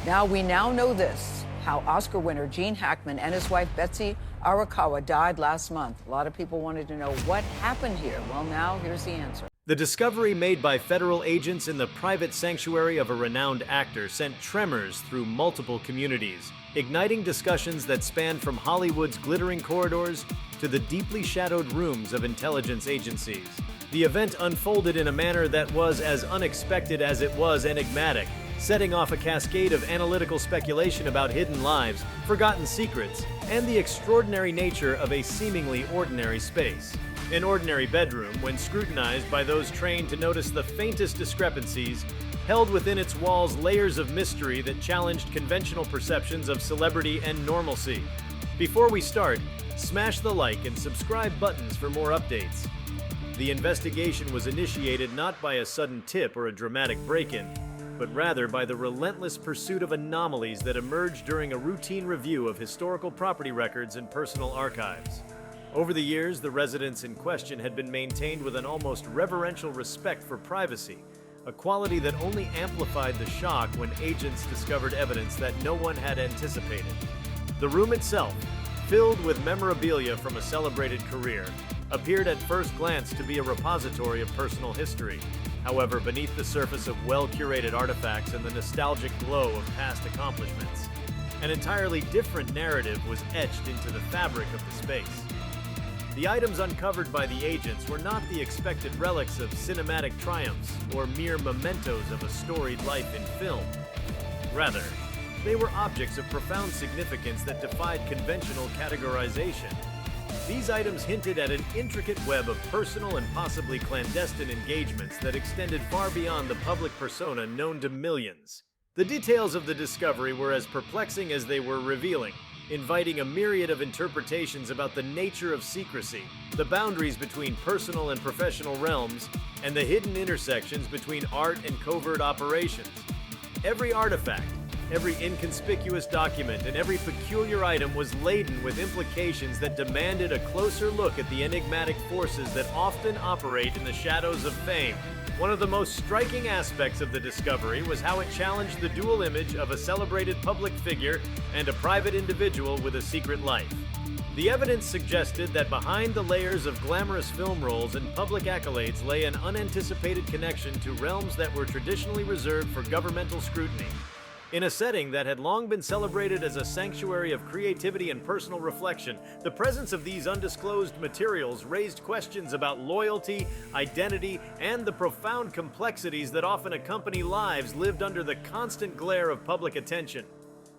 We now know this, how Oscar winner Gene Hackman and his wife Betsy Arakawa died last month. A lot of people wanted to know what happened here. Well, now here's the answer. The discovery made by federal agents in the private sanctuary of a renowned actor sent tremors through multiple communities, igniting discussions that spanned from Hollywood's glittering corridors to the deeply shadowed rooms of intelligence agencies. The event unfolded in a manner that was as unexpected as it was enigmatic, setting off a cascade of analytical speculation about hidden lives, forgotten secrets, and the extraordinary nature of a seemingly ordinary space. An ordinary bedroom, when scrutinized by those trained to notice the faintest discrepancies, held within its walls layers of mystery that challenged conventional perceptions of celebrity and normalcy. Before we start, smash the like and subscribe buttons for more updates. The investigation was initiated not by a sudden tip or a dramatic break-in, but rather by the relentless pursuit of anomalies that emerged during a routine review of historical property records and personal archives. Over the years, the residence in question had been maintained with an almost reverential respect for privacy, a quality that only amplified the shock when agents discovered evidence that no one had anticipated. The room itself, filled with memorabilia from a celebrated career, appeared at first glance to be a repository of personal history. However, beneath the surface of well-curated artifacts and the nostalgic glow of past accomplishments, an entirely different narrative was etched into the fabric of the space. The items uncovered by the agents were not the expected relics of cinematic triumphs or mere mementos of a storied life in film. Rather, they were objects of profound significance that defied conventional categorization. These items hinted at an intricate web of personal and possibly clandestine engagements that extended far beyond the public persona known to millions. The details of the discovery were as perplexing as they were revealing, inviting a myriad of interpretations about the nature of secrecy, the boundaries between personal and professional realms, and the hidden intersections between art and covert operations. Every artifact, every inconspicuous document, and every peculiar item was laden with implications that demanded a closer look at the enigmatic forces that often operate in the shadows of fame. One of the most striking aspects of the discovery was how it challenged the dual image of a celebrated public figure and a private individual with a secret life. The evidence suggested that behind the layers of glamorous film roles and public accolades lay an unanticipated connection to realms that were traditionally reserved for governmental scrutiny. In a setting that had long been celebrated as a sanctuary of creativity and personal reflection, the presence of these undisclosed materials raised questions about loyalty, identity, and the profound complexities that often accompany lives lived under the constant glare of public attention.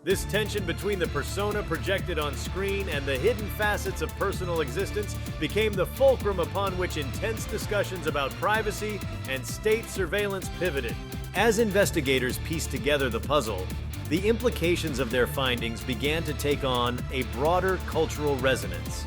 This tension between the persona projected on screen and the hidden facets of personal existence became the fulcrum upon which intense discussions about privacy and state surveillance pivoted. As investigators pieced together the puzzle, the implications of their findings began to take on a broader cultural resonance.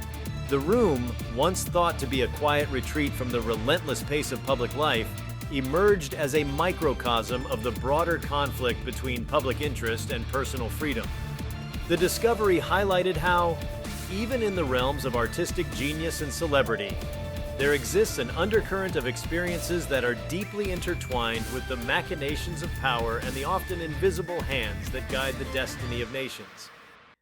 The room, once thought to be a quiet retreat from the relentless pace of public life, emerged as a microcosm of the broader conflict between public interest and personal freedom. The discovery highlighted how, even in the realms of artistic genius and celebrity, there exists an undercurrent of experiences that are deeply intertwined with the machinations of power and the often invisible hands that guide the destiny of nations.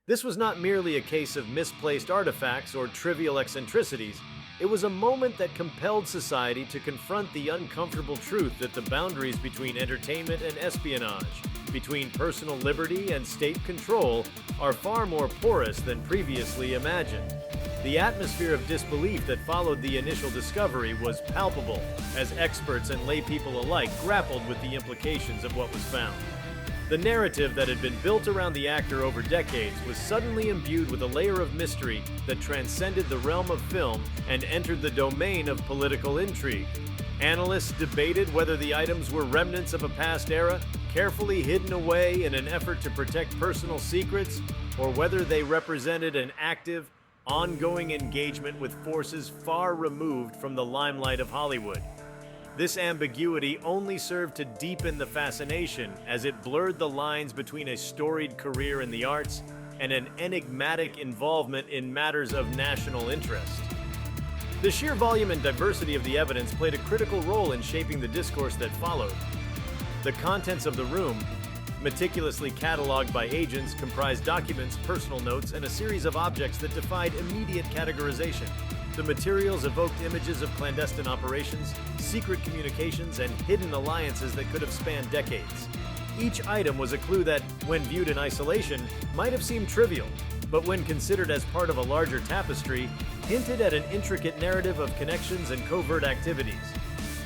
This was not merely a case of misplaced artifacts or trivial eccentricities. It was a moment that compelled society to confront the uncomfortable truth that the boundaries between entertainment and espionage, between personal liberty and state control, are far more porous than previously imagined. The atmosphere of disbelief that followed the initial discovery was palpable, as experts and laypeople alike grappled with the implications of what was found. The narrative that had been built around the actor over decades was suddenly imbued with a layer of mystery that transcended the realm of film and entered the domain of political intrigue. Analysts debated whether the items were remnants of a past era, carefully hidden away in an effort to protect personal secrets, or whether they represented an active, ongoing engagement with forces far removed from the limelight of Hollywood. This ambiguity only served to deepen the fascination as it blurred the lines between a storied career in the arts and an enigmatic involvement in matters of national interest. The sheer volume and diversity of the evidence played a critical role in shaping the discourse that followed. The contents of the room, meticulously cataloged by agents, comprised documents, personal notes, and a series of objects that defied immediate categorization. The materials evoked images of clandestine operations, secret communications, and hidden alliances that could have spanned decades. Each item was a clue that, when viewed in isolation, might have seemed trivial, but when considered as part of a larger tapestry, hinted at an intricate narrative of connections and covert activities.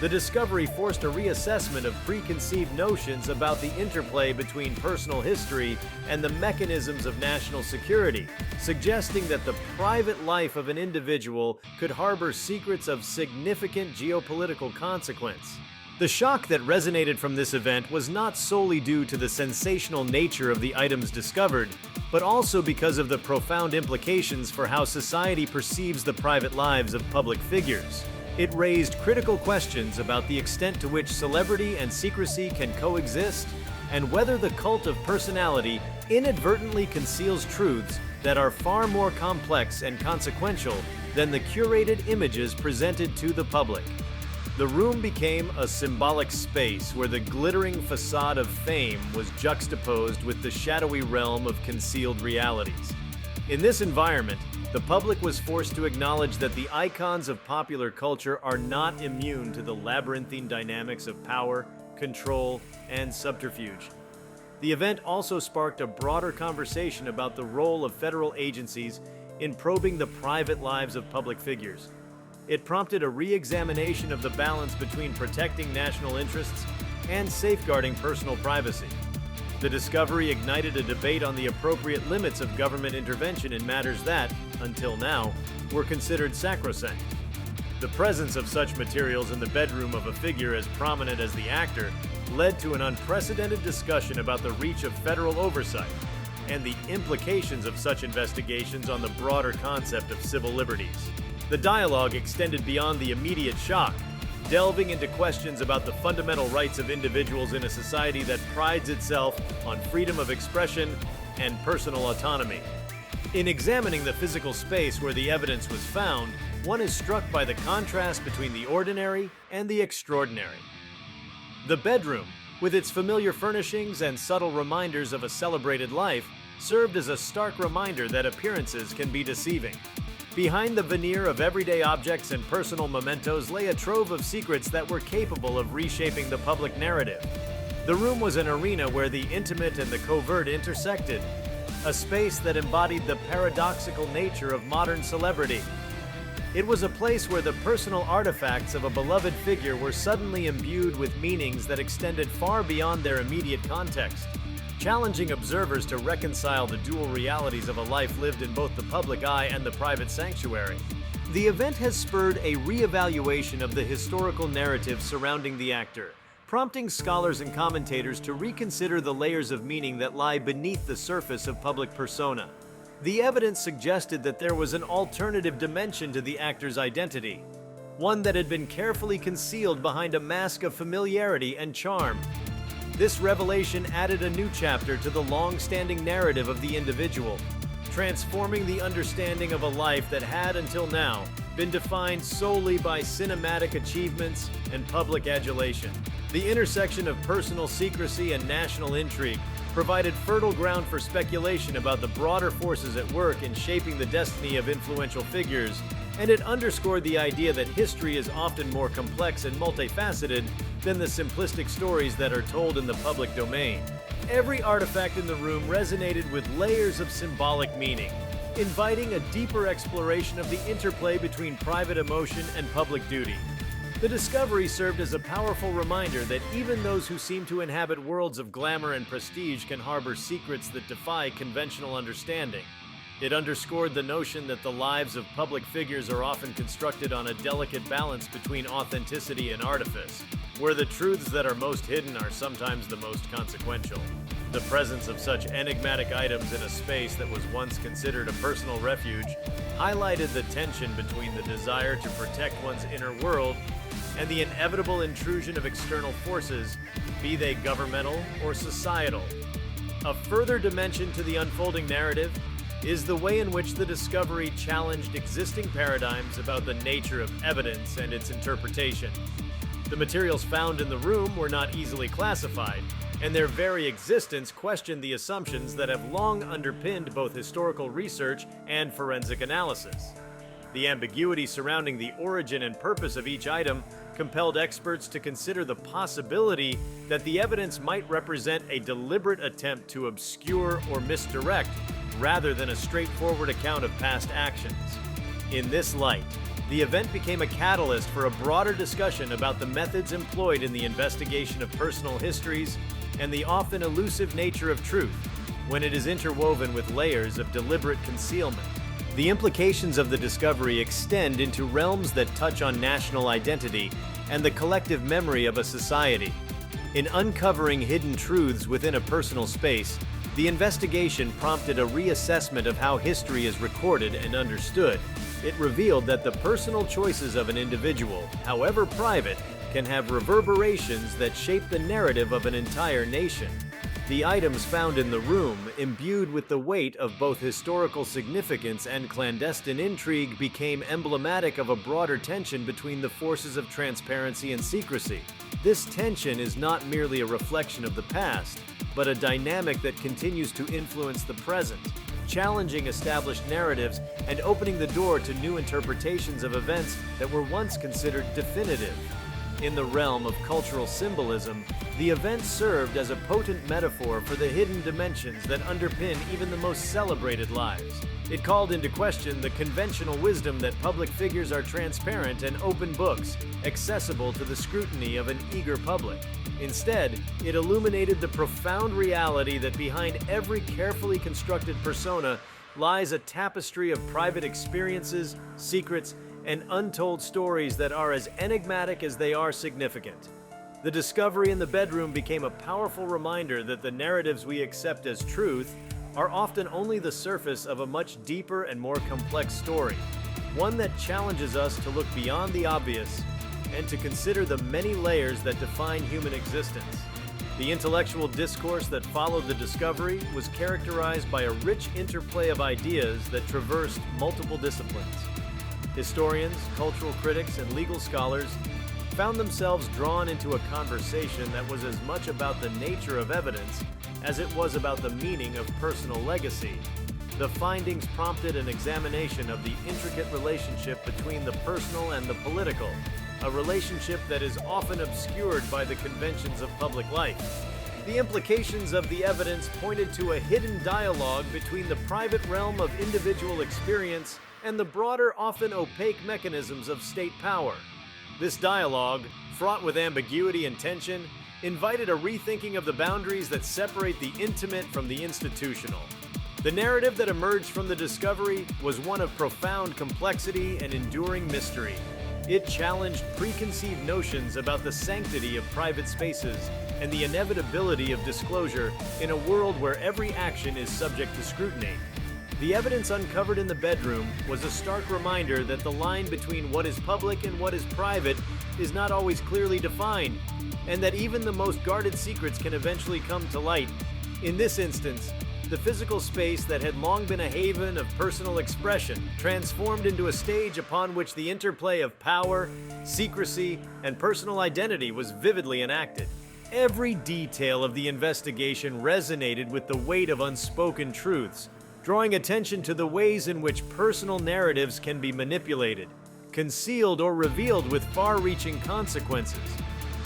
The discovery forced a reassessment of preconceived notions about the interplay between personal history and the mechanisms of national security, suggesting that the private life of an individual could harbor secrets of significant geopolitical consequence. The shock that resonated from this event was not solely due to the sensational nature of the items discovered, but also because of the profound implications for how society perceives the private lives of public figures. It raised critical questions about the extent to which celebrity and secrecy can coexist, and whether the cult of personality inadvertently conceals truths that are far more complex and consequential than the curated images presented to the public. The room became a symbolic space where the glittering facade of fame was juxtaposed with the shadowy realm of concealed realities. In this environment, the public was forced to acknowledge that the icons of popular culture are not immune to the labyrinthine dynamics of power, control, and subterfuge. The event also sparked a broader conversation about the role of federal agencies in probing the private lives of public figures. It prompted a re-examination of the balance between protecting national interests and safeguarding personal privacy. The discovery ignited a debate on the appropriate limits of government intervention in matters that, until now, were considered sacrosanct. The presence of such materials in the bedroom of a figure as prominent as the actor led to an unprecedented discussion about the reach of federal oversight and the implications of such investigations on the broader concept of civil liberties. The dialogue extended beyond the immediate shock, delving into questions about the fundamental rights of individuals in a society that prides itself on freedom of expression and personal autonomy. In examining the physical space where the evidence was found, one is struck by the contrast between the ordinary and the extraordinary. The bedroom, with its familiar furnishings and subtle reminders of a celebrated life, served as a stark reminder that appearances can be deceiving. Behind the veneer of everyday objects and personal mementos lay a trove of secrets that were capable of reshaping the public narrative. The room was an arena where the intimate and the covert intersected, a space that embodied the paradoxical nature of modern celebrity. It was a place where the personal artifacts of a beloved figure were suddenly imbued with meanings that extended far beyond their immediate context, challenging observers to reconcile the dual realities of a life lived in both the public eye and the private sanctuary. The event has spurred a re-evaluation of the historical narrative surrounding the actor, prompting scholars and commentators to reconsider the layers of meaning that lie beneath the surface of public persona. The evidence suggested that there was an alternative dimension to the actor's identity, one that had been carefully concealed behind a mask of familiarity and charm. This revelation added a new chapter to the long-standing narrative of the individual, transforming the understanding of a life that had, until now, been defined solely by cinematic achievements and public adulation. The intersection of personal secrecy and national intrigue provided fertile ground for speculation about the broader forces at work in shaping the destiny of influential figures, and it underscored the idea that history is often more complex and multifaceted than the simplistic stories that are told in the public domain. Every artifact in the room resonated with layers of symbolic meaning, inviting a deeper exploration of the interplay between private emotion and public duty. The discovery served as a powerful reminder that even those who seem to inhabit worlds of glamour and prestige can harbor secrets that defy conventional understanding. It underscored the notion that the lives of public figures are often constructed on a delicate balance between authenticity and artifice, where the truths that are most hidden are sometimes the most consequential. The presence of such enigmatic items in a space that was once considered a personal refuge highlighted the tension between the desire to protect one's inner world and the inevitable intrusion of external forces, be they governmental or societal. A further dimension to the unfolding narrative is the way in which the discovery challenged existing paradigms about the nature of evidence and its interpretation. The materials found in the room were not easily classified, and their very existence questioned the assumptions that have long underpinned both historical research and forensic analysis. The ambiguity surrounding the origin and purpose of each item compelled experts to consider the possibility that the evidence might represent a deliberate attempt to obscure or misdirect, rather than a straightforward account of past actions. In this light, the event became a catalyst for a broader discussion about the methods employed in the investigation of personal histories and the often elusive nature of truth when it is interwoven with layers of deliberate concealment. The implications of the discovery extend into realms that touch on national identity and the collective memory of a society. In uncovering hidden truths within a personal space, the investigation prompted a reassessment of how history is recorded and understood. It revealed that the personal choices of an individual, however private, can have reverberations that shape the narrative of an entire nation. The items found in the room, imbued with the weight of both historical significance and clandestine intrigue, became emblematic of a broader tension between the forces of transparency and secrecy. This tension is not merely a reflection of the past, but a dynamic that continues to influence the present, challenging established narratives and opening the door to new interpretations of events that were once considered definitive. In the realm of cultural symbolism, the event served as a potent metaphor for the hidden dimensions that underpin even the most celebrated lives. It called into question the conventional wisdom that public figures are transparent and open books, accessible to the scrutiny of an eager public. Instead, it illuminated the profound reality that behind every carefully constructed persona lies a tapestry of private experiences, secrets, and untold stories that are as enigmatic as they are significant. The discovery in the bedroom became a powerful reminder that the narratives we accept as truth are often only the surface of a much deeper and more complex story, one that challenges us to look beyond the obvious and to consider the many layers that define human existence. The intellectual discourse that followed the discovery was characterized by a rich interplay of ideas that traversed multiple disciplines. Historians, cultural critics, and legal scholars found themselves drawn into a conversation that was as much about the nature of evidence as it was about the meaning of personal legacy. The findings prompted an examination of the intricate relationship between the personal and the political, a relationship that is often obscured by the conventions of public life. The implications of the evidence pointed to a hidden dialogue between the private realm of individual experience and the broader, often opaque mechanisms of state power. This dialogue, fraught with ambiguity and tension, invited a rethinking of the boundaries that separate the intimate from the institutional. The narrative that emerged from the discovery was one of profound complexity and enduring mystery. It challenged preconceived notions about the sanctity of private spaces and the inevitability of disclosure in a world where every action is subject to scrutiny. The evidence uncovered in the bedroom was a stark reminder that the line between what is public and what is private is not always clearly defined, and that even the most guarded secrets can eventually come to light. In this instance, the physical space that had long been a haven of personal expression transformed into a stage upon which the interplay of power, secrecy, and personal identity was vividly enacted. Every detail of the investigation resonated with the weight of unspoken truths, drawing attention to the ways in which personal narratives can be manipulated, concealed, or revealed with far-reaching consequences.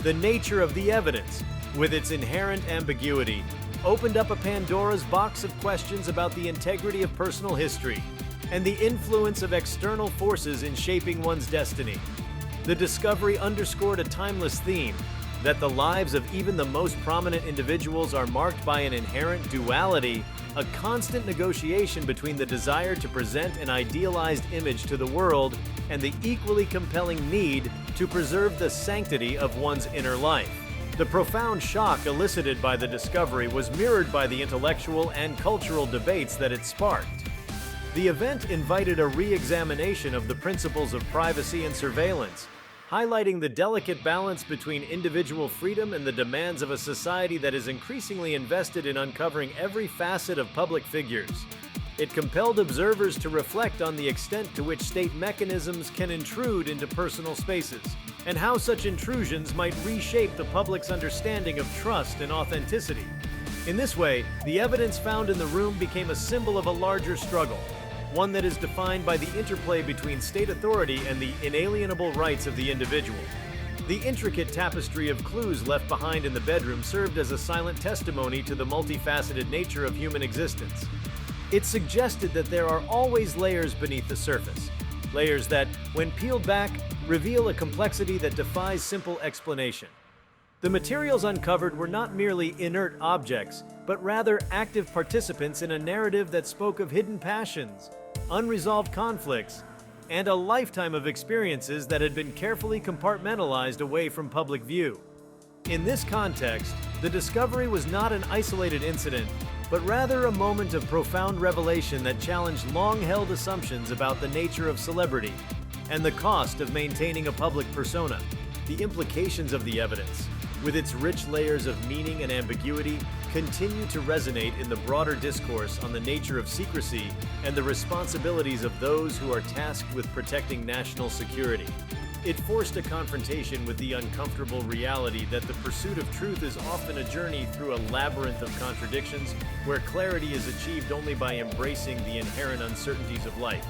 The nature of the evidence, with its inherent ambiguity, opened up a Pandora's box of questions about the integrity of personal history and the influence of external forces in shaping one's destiny. The discovery underscored a timeless theme, that the lives of even the most prominent individuals are marked by an inherent duality, a constant negotiation between the desire to present an idealized image to the world and the equally compelling need to preserve the sanctity of one's inner life. The profound shock elicited by the discovery was mirrored by the intellectual and cultural debates that it sparked. The event invited a re-examination of the principles of privacy and surveillance, highlighting the delicate balance between individual freedom and the demands of a society that is increasingly invested in uncovering every facet of public figures. It compelled observers to reflect on the extent to which state mechanisms can intrude into personal spaces, and how such intrusions might reshape the public's understanding of trust and authenticity. In this way, the evidence found in the room became a symbol of a larger struggle, one that is defined by the interplay between state authority and the inalienable rights of the individual. The intricate tapestry of clues left behind in the bedroom served as a silent testimony to the multifaceted nature of human existence. It suggested that there are always layers beneath the surface, layers that, when peeled back, reveal a complexity that defies simple explanation. The materials uncovered were not merely inert objects, but rather active participants in a narrative that spoke of hidden passions, unresolved conflicts, and a lifetime of experiences that had been carefully compartmentalized away from public view. In this context, the discovery was not an isolated incident, but rather a moment of profound revelation that challenged long-held assumptions about the nature of celebrity and the cost of maintaining a public persona. The implications of the evidence, with its rich layers of meaning and ambiguity, continue to resonate in the broader discourse on the nature of secrecy and the responsibilities of those who are tasked with protecting national security. It forced a confrontation with the uncomfortable reality that the pursuit of truth is often a journey through a labyrinth of contradictions where clarity is achieved only by embracing the inherent uncertainties of life.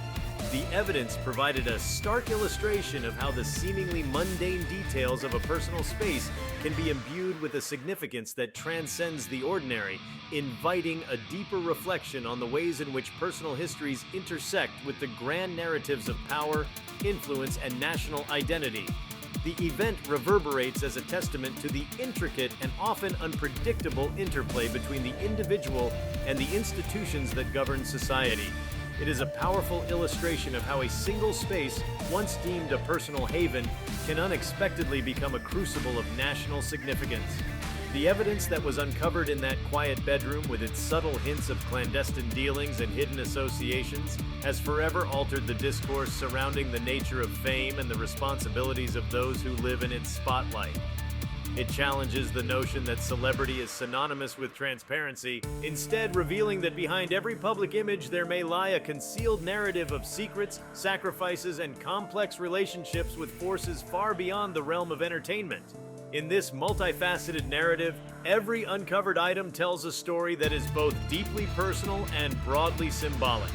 The evidence provided a stark illustration of how the seemingly mundane details of a personal space can be imbued with a significance that transcends the ordinary, inviting a deeper reflection on the ways in which personal histories intersect with the grand narratives of power, influence, and national identity. The event reverberates as a testament to the intricate and often unpredictable interplay between the individual and the institutions that govern society. It is a powerful illustration of how a single space, once deemed a personal haven, can unexpectedly become a crucible of national significance. The evidence that was uncovered in that quiet bedroom, with its subtle hints of clandestine dealings and hidden associations, has forever altered the discourse surrounding the nature of fame and the responsibilities of those who live in its spotlight. It challenges the notion that celebrity is synonymous with transparency, instead revealing that behind every public image there may lie a concealed narrative of secrets, sacrifices, and complex relationships with forces far beyond the realm of entertainment. In this multifaceted narrative, every uncovered item tells a story that is both deeply personal and broadly symbolic.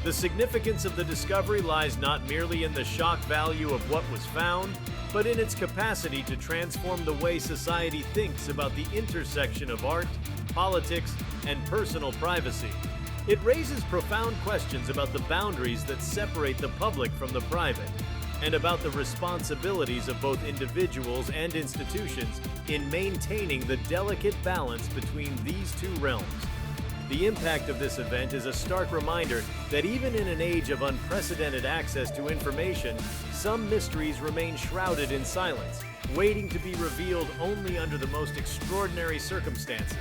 The significance of the discovery lies not merely in the shock value of what was found, but in its capacity to transform the way society thinks about the intersection of art, politics, and personal privacy. It raises profound questions about the boundaries that separate the public from the private, and about the responsibilities of both individuals and institutions in maintaining the delicate balance between these two realms. The impact of this event is a stark reminder that even in an age of unprecedented access to information, some mysteries remain shrouded in silence, waiting to be revealed only under the most extraordinary circumstances.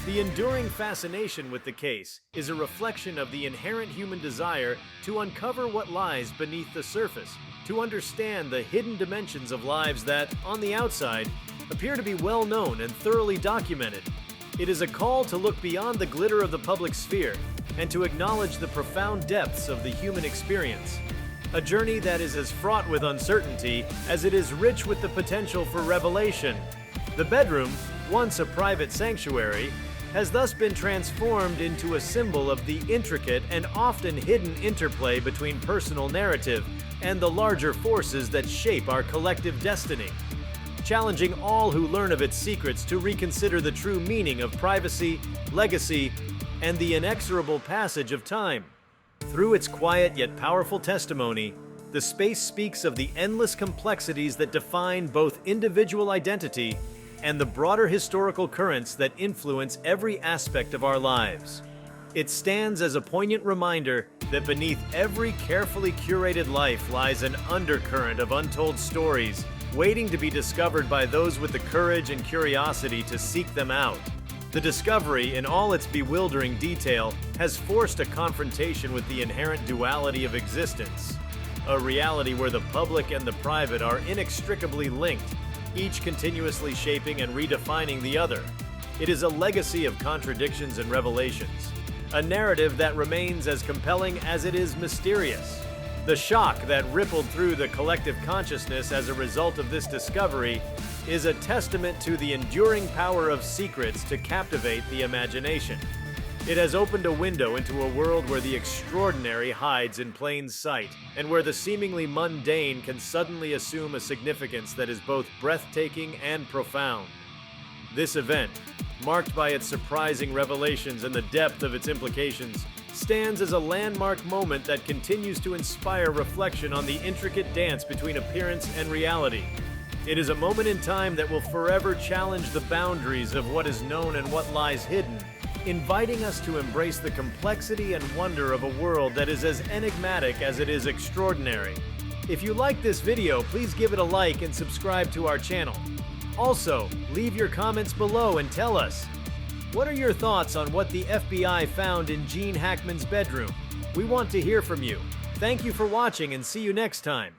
The enduring fascination with the case is a reflection of the inherent human desire to uncover what lies beneath the surface, to understand the hidden dimensions of lives that, on the outside, appear to be well known and thoroughly documented. It is a call to look beyond the glitter of the public sphere and to acknowledge the profound depths of the human experience. A journey that is as fraught with uncertainty as it is rich with the potential for revelation. The bedroom, once a private sanctuary, has thus been transformed into a symbol of the intricate and often hidden interplay between personal narrative and the larger forces that shape our collective destiny, challenging all who learn of its secrets to reconsider the true meaning of privacy, legacy, and the inexorable passage of time. Through its quiet yet powerful testimony, the space speaks of the endless complexities that define both individual identity and the broader historical currents that influence every aspect of our lives. It stands as a poignant reminder that beneath every carefully curated life lies an undercurrent of untold stories, waiting to be discovered by those with the courage and curiosity to seek them out. The discovery, in all its bewildering detail, has forced a confrontation with the inherent duality of existence, a reality where the public and the private are inextricably linked, each continuously shaping and redefining the other. It is a legacy of contradictions and revelations, a narrative that remains as compelling as it is mysterious. The shock that rippled through the collective consciousness as a result of this discovery is a testament to the enduring power of secrets to captivate the imagination. It has opened a window into a world where the extraordinary hides in plain sight, and where the seemingly mundane can suddenly assume a significance that is both breathtaking and profound. This event, marked by its surprising revelations and the depth of its implications, stands as a landmark moment that continues to inspire reflection on the intricate dance between appearance and reality. It is a moment in time that will forever challenge the boundaries of what is known and what lies hidden, inviting us to embrace the complexity and wonder of a world that is as enigmatic as it is extraordinary. If you like this video, please give it a like and subscribe to our channel. Also, leave your comments below and tell us, what are your thoughts on what the FBI found in Gene Hackman's bedroom? We want to hear from you. Thank you for watching and see you next time.